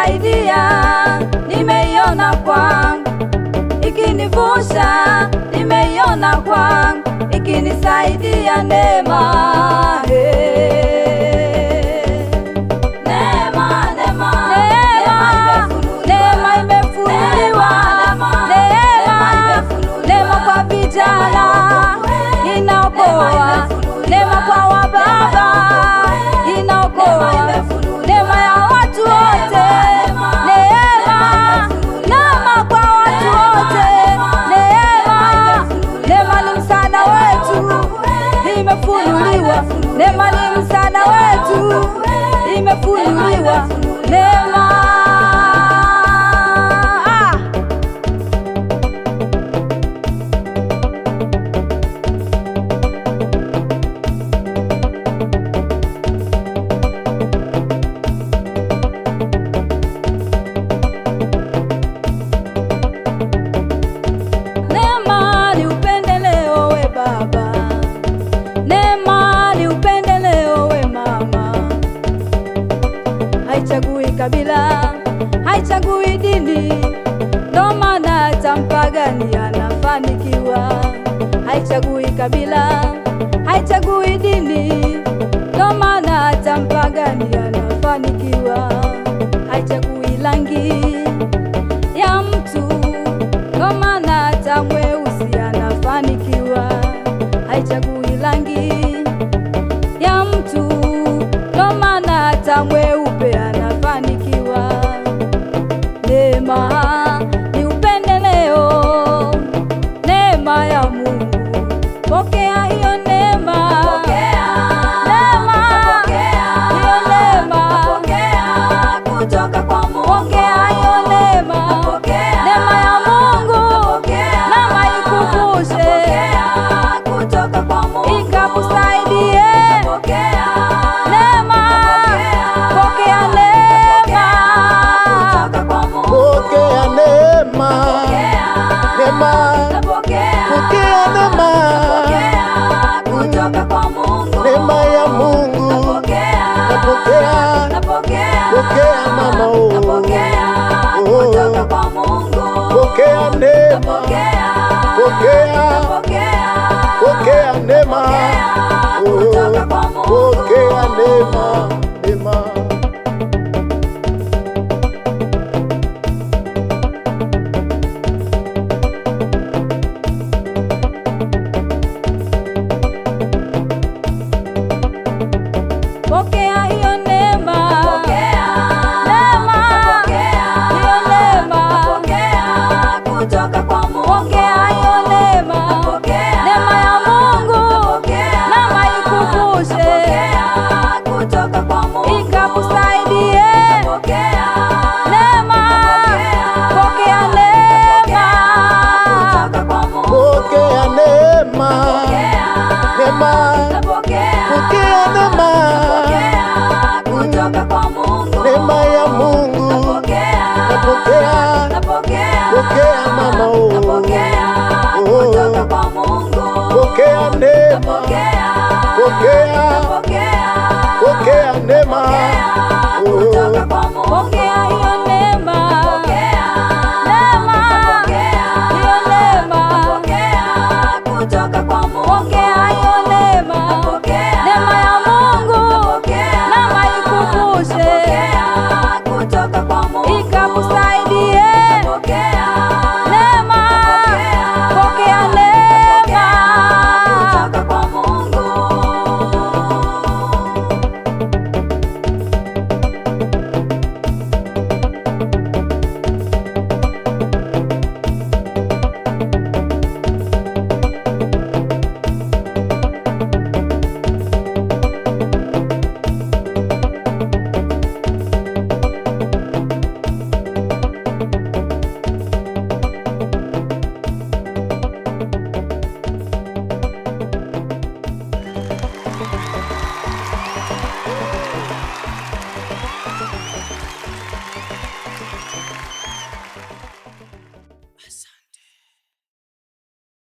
ikinisaidia, nimeiona kwangu, ikinivusha, nimeiona kwangu, ikinisaidia neema. Neema imefunuliwa, neema kwa vijana inaokoa, neema kwa wababa inaokoa, neema ya watu wote, neema kwa watu wote, neema ni msaada wetu, imefunuliwa, neema ni msaada wetu, imefunuliwa, neema. Neema ni upendeleo we baba, neema ni upendeleo we mama, haichagui kabila, haichagui dini, ndo maana hata mpagani anafanikiwa. Haichagui kabila, haichagui dini, ndo maana hata mpagani anafanikiwa. Haichagui rangi ya mtu, ndo maana hata mweusi anafanikiwa. Haichagui rangi ya mtu, ndo maana hata mweupe anafanikiwa. Neema ni upendeleo, neema ya Mungu. Pokea hiyo neema, hiyo neema kutoka kwa Mungu. Pokea hiyo neema, neema ya Mungu, neema ikuvushe kutoka kwa Mungu, ikakusaidie. Neema, pokea neema kutoka kwa Mungu. Pokea neema, pokea neema kutoka kwa Mungu, neema ya Mungu. Pokea mama, kutoka kwa Mungu. pokea neema, pokea neema, kutoka kwa Mungu. pokea neema.